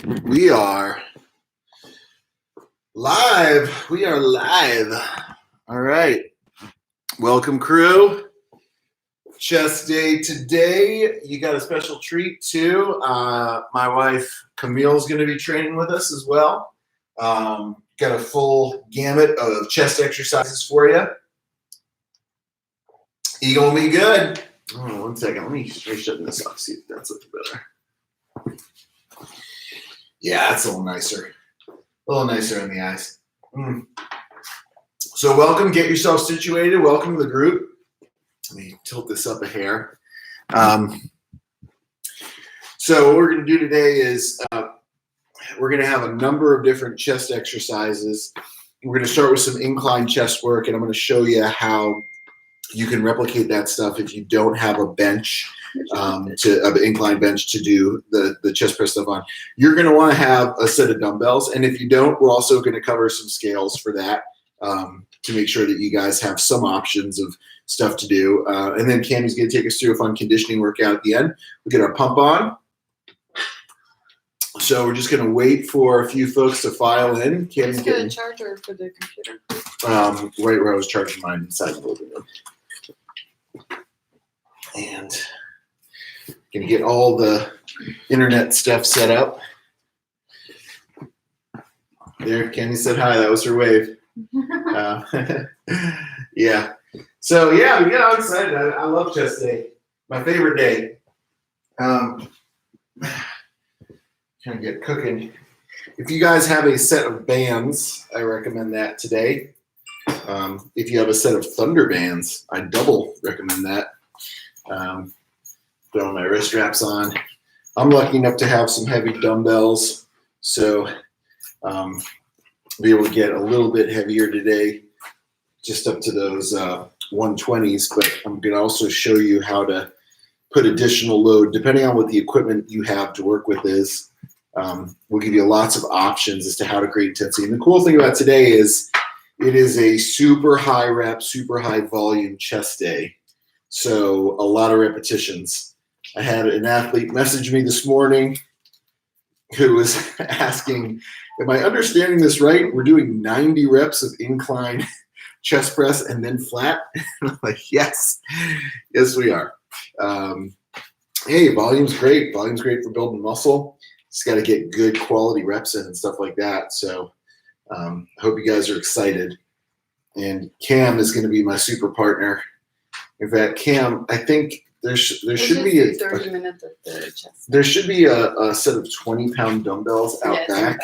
We are live. We are live. All right. Welcome, crew. Chest day today. You got a special treat, too. My wife, Camille's going to be training with us as well. Got a full gamut of chest exercises for you. You going to be good. Oh, 1 second. Let me shut this off, see if that's looking better. Yeah, that's a little nicer. A little nicer in the eyes. So welcome. Get yourself situated. Welcome to the group. Let me tilt this up a hair. So what we're going to do today is we're going to have a number of different chest exercises. We're going to start with some incline chest work, and I'm going to show you how you can replicate that stuff if you don't have a bench, an incline bench to do the chest press stuff on. You're going to want to have a set of dumbbells, and if you don't, we're also going to cover some scales for that to make sure that you guys have some options of stuff to do. And then Cammy's going to take us through a fun conditioning workout at the end. We'll get our pump on. So we're just going to wait for a few folks to file in. Cammy's getting the charger for the computer. Right where I was charging mine inside the living room. And gonna get all the internet stuff set up. There, Kenny said hi. That was her wave. Yeah. So yeah, we get all excited. I love chest day. My favorite day. Kind of get cooking. If you guys have a set of bands, I recommend that today. If you have a set of Thunder bands, I double recommend that. Throwing my wrist straps on. I'm lucky enough to have some heavy dumbbells, so be able to get a little bit heavier today, just up to those 120s. But I'm going to also show you how to put additional load, depending on what the equipment you have to work with is. We'll give you lots of options as to how to create intensity. And the cool thing about today is it is a super high rep, super high volume chest day. So a lot of repetitions. I had an athlete message me this morning who was asking, am I understanding this right? We're doing 90 reps of incline chest press and then flat? And I'm like, yes, we are. Hey, volume's great. Volume's great for building muscle. Just got to get good quality reps in and stuff like that. So I hope you guys are excited. And Cam is going to be my super partner. In fact, Cam, I think there should be a 30 minutes of the chest. There should be a set of 20-pound dumbbells out back.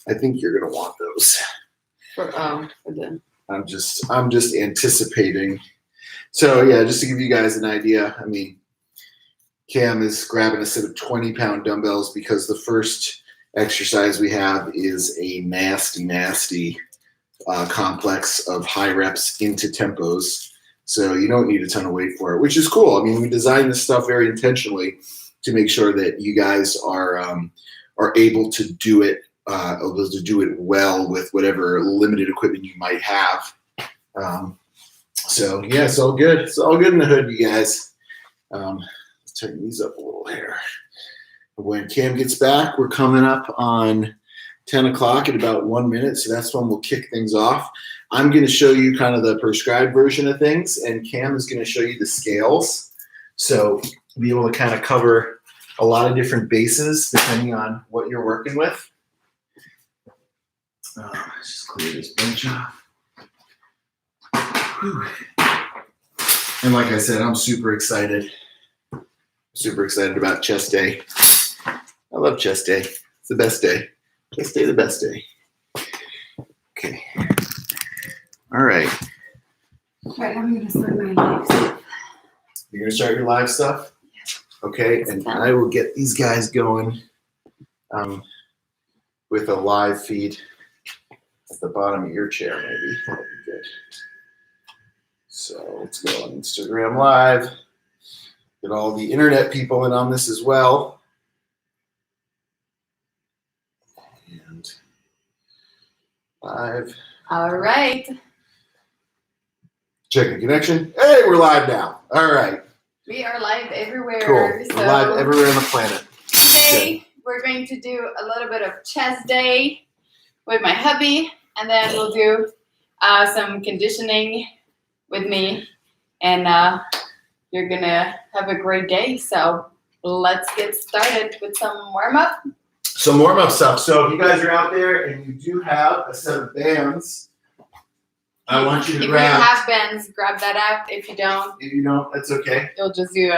I think you're going to want those. For them. I'm just anticipating. So yeah, just to give you guys an idea, I mean, Cam is grabbing a set of 20-pound dumbbells because the first exercise we have is a nasty complex of high reps into tempos. So you don't need a ton of weight for it, which is cool. I mean, we designed this stuff very intentionally to make sure that you guys are able to do it, well with whatever limited equipment you might have. So yeah, it's all good. It's all good in the hood, you guys. Let's turn these up a little here. When Cam gets back, we're coming up on 10 o'clock in about 1 minute, so that's when we'll kick things off. I'm going to show you kind of the prescribed version of things, and Cam is going to show you the scales. So be able to kind of cover a lot of different bases depending on what you're working with. Let's just clear this bench off. Whew. And like I said, I'm super excited. Super excited about chest day. I love chest day. It's the best day. Chest day, the best day. Okay. All right. Right, I'm going to start my live stuff. You're going to start your live stuff? Yeah. Okay, and I will get these guys going with a live feed at the bottom of your chair, maybe. That'll be good. So let's go on Instagram Live. Get all the internet people in on this as well. And live. All right. Checking connection. Hey, we're live now. All right. We are live everywhere. Cool. So We're live everywhere on the planet. today we're going to do a little bit of chest day with my hubby, and then we'll do some conditioning with me, and you're gonna have a great day. So let's get started with some warm-up. Some warm-up stuff. So if you guys are out there and you do have a set of bands, I want you to grab. If you have bands, grab that out. If you don't, that's okay. You'll just do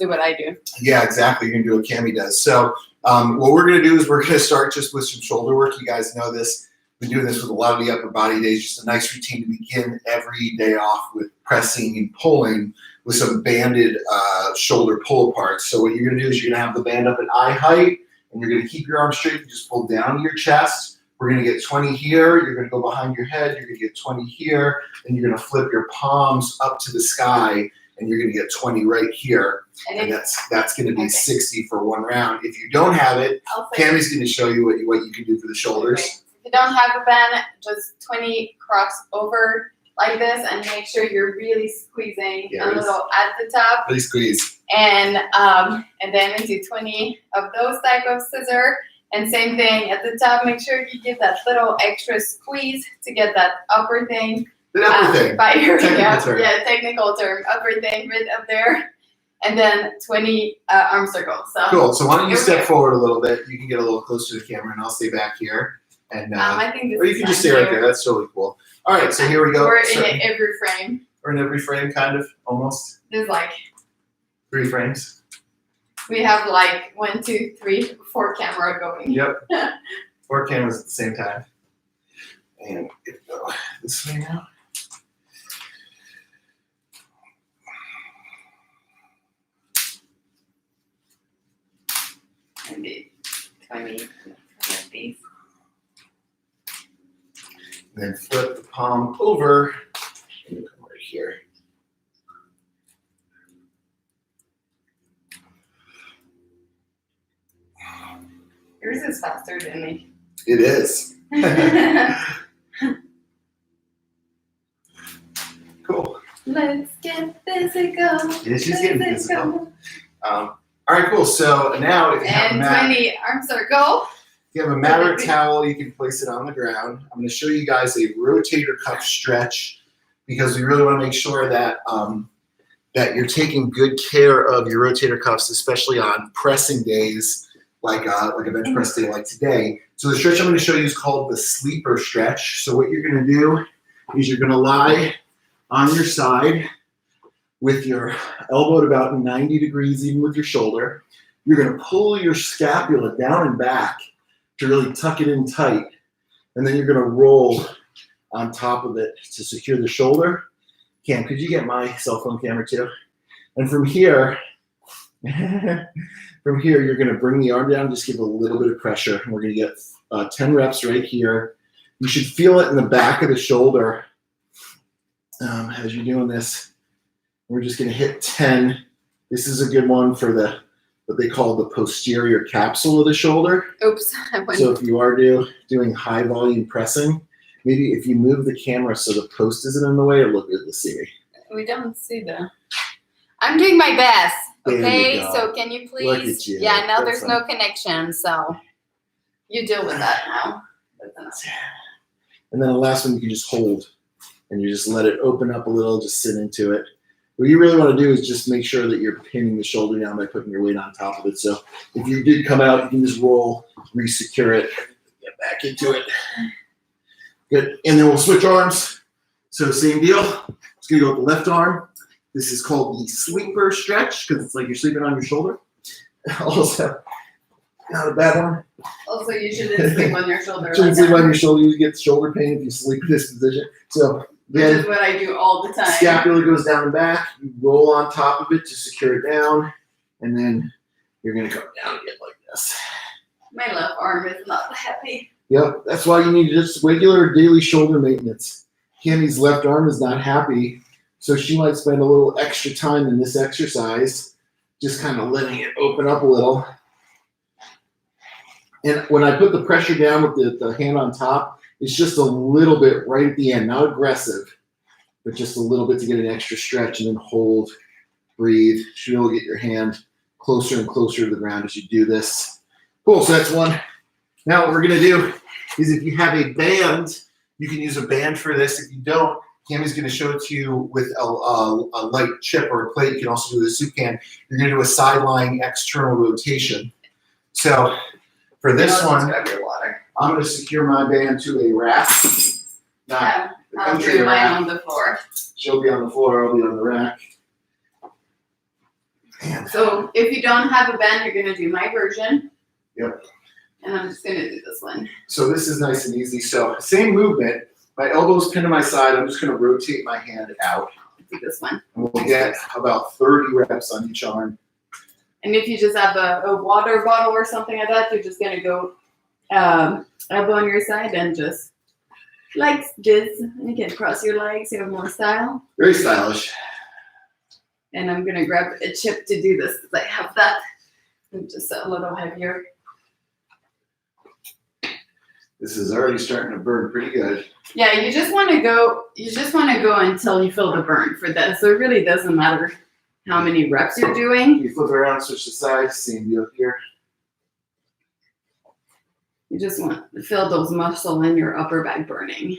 what I do. Yeah, exactly. You're gonna do what Cami does. So what we're gonna do is we're gonna start just with some shoulder work. You guys know this. Been doing this with a lot of the upper body days. Just a nice routine to begin every day off with pressing and pulling with some banded shoulder pull aparts. So what you're gonna do is you're gonna have the band up at eye height, and you're gonna keep your arms straight. You just pull down your chest. We're gonna get 20 here. You're gonna go behind your head. You're gonna get 20 here, and you're gonna flip your palms up to the sky, and you're gonna get 20 right here. And that's gonna be 60 for one round. If you don't have it, Cami's gonna show you what you can do for the shoulders. Okay. If you don't have a band, just 20 cross over like this, and make sure you're really squeezing a little at the top. Really squeeze. And then into 20 of those type of scissor. And same thing at the top, make sure you give that little extra squeeze to get that upper thing. The upper thing. Technical term. Upper thing right up there. And then 20 arm circles. So cool. So why don't you step forward a little bit? You can get a little closer to the camera, and I'll stay back here. And I think this or you can just stay right there. That's totally cool. All right, so here we go. We're in every frame. We're in every frame, kind of, almost. There's like 3 frames. We have like 1, 2, 3, 4 camera going. Yep. 4 cameras at the same time. And go this way now. Maybe 20 of these. And then flip the palm over and you come right here. Yours is faster than me. It is. Cool. Let's get physical. Yeah, she's getting physical. All right, cool. So now if you have a mat, 20 arm circle. If you have a mat or a towel, you can place it on the ground. I'm going to show you guys a rotator cuff stretch because we really want to make sure that that you're taking good care of your rotator cuffs, especially on pressing days like a bench press day like today. So the stretch I'm going to show you is called the sleeper stretch. So what you're going to do is you're going to lie on your side with your elbow at about 90 degrees, even with your shoulder. You're going to pull your scapula down and back to really tuck it in tight. And then you're going to roll on top of it to secure the shoulder. Cam, could you get my cell phone camera too? And from here, you're going to bring the arm down, just give a little bit of pressure. And we're going to get 10 reps right here. You should feel it in the back of the shoulder as you're doing this. We're just going to hit 10. This is a good one for what they call the posterior capsule of the shoulder. Oops. So if you are doing high volume pressing, maybe if you move the camera so the post isn't in the way, it'll look good to see. We don't see the. I'm doing my best. Okay, There you go. so can you please? Look at you. Yeah, now That's there's no connection, so you deal with that now. And then the last one you can just hold, and you just let it open up a little, just sit into it. What you really want to do is just make sure that you're pinning the shoulder down by putting your weight on top of it. So if you did come out, you can just roll, re-secure it, get back into it. Good. And then we'll switch arms. So same deal. It's going to go with the left arm. This is called the sleeper stretch because it's like you're sleeping on your shoulder. Also, not a bad one. Also, you shouldn't sleep on your shoulder. Shouldn't sleep on your shoulder. You get shoulder pain if you sleep in this position. So which is what I do all the time. Scapula goes down and back. You roll on top of it to secure it down, and then you're going to come down again like this. My left arm is not happy. Yep, that's why you need just regular daily shoulder maintenance. Cami's left arm is not happy, so she might spend a little extra time in this exercise, just kind of letting it open up a little. And when I put the pressure down with the hand on top, it's just a little bit right at the end, not aggressive, but just a little bit to get an extra stretch, and then hold, breathe. You should be able to get your hand closer and closer to the ground as you do this. Cool, so that's one. Now what we're gonna do is if you have a band, you can use a band for this. If you don't, Cammy's gonna show it to you with a light chip or a plate. You can also do with a soup can. You're gonna do a sideline external rotation. So for this I'll just one, grab your water. I'm gonna secure my band to a rack. Not the I'll country do mine rack. on the floor. She'll be on the floor, I'll be on the rack. And So if you don't have a band, you're gonna do my version. Yep. And I'm just gonna do this one. so this is nice and easy. So same movement. My elbow's pinned to my side. I'm just gonna rotate my hand out. Do this one. And we'll get about 30 reps on each arm. And if you just have a water bottle or something like that, you're just gonna go elbow on your side and just like this. And you can cross your legs, you have more style. Very stylish. And I'm gonna grab a chip to do this because I have that. And just a little heavier. This is already starting to burn pretty good. Yeah, you just wanna go until you feel the burn for this. So it really doesn't matter how many reps you're doing. You flip around, switch the sides, same deal here. You just want to feel those muscles in your upper back burning.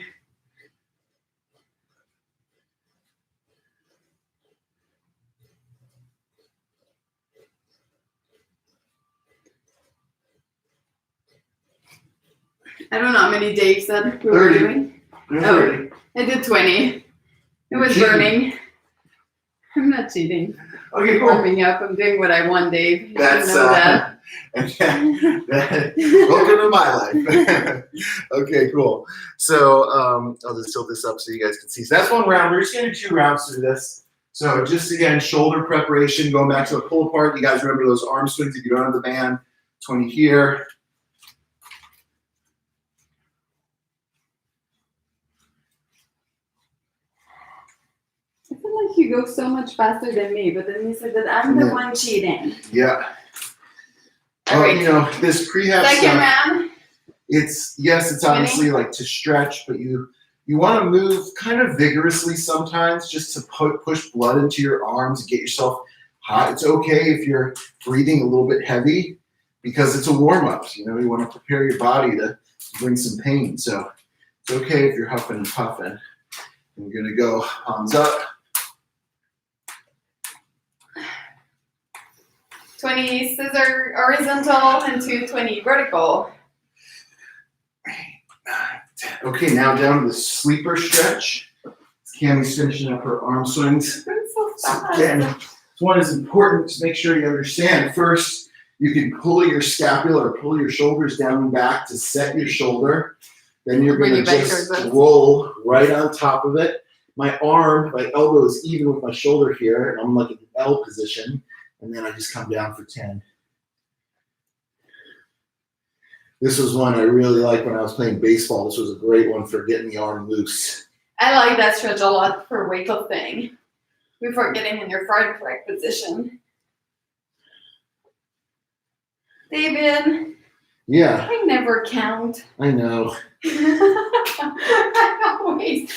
I don't know how many Dave said we were 30. doing. You're Oh. ready. I did 20. It was Cheating. burning. I'm not cheating. Okay, I'm cool. warming up. I'm doing what I want, Dave. You That's know that. welcome to my life. Okay, cool. So I'll just tilt this up so you guys can see. So that's one round. We're just gonna do 2 rounds to this. So just again, shoulder preparation, going back to a pull apart. You guys remember those arm swings if you don't have the band. 20 here. I feel like you go so much faster than me, but then you said that I'm the Yeah. one cheating. Yeah. All right. You know, this prehab Second stuff, round. it's obviously like to stretch, but you want to move kind of vigorously sometimes just to push blood into your arms, get yourself hot. It's okay if you're breathing a little bit heavy because it's a warm up. You know, you want to prepare your body to bring some pain. So it's okay if you're huffing and puffing. We're gonna go palms up. 20 scissor horizontal and 220 vertical. Okay, now down to the sleeper stretch. Cammy's finishing up her arm swings. It's so So fast. again, this one is important to make sure you understand. First, you can pull your scapula or pull your shoulders down and back to set your shoulder. Then you're Bring gonna it back just towards us. roll right on top of it. My elbow is even with my shoulder here, and I'm like in the L position. And then I just come down for 10. This was one I really liked when I was playing baseball. This was a great one for getting the arm loose. I like that stretch a lot for weightlifting before getting in your front rack position. David, Yeah, I never count. I know. I always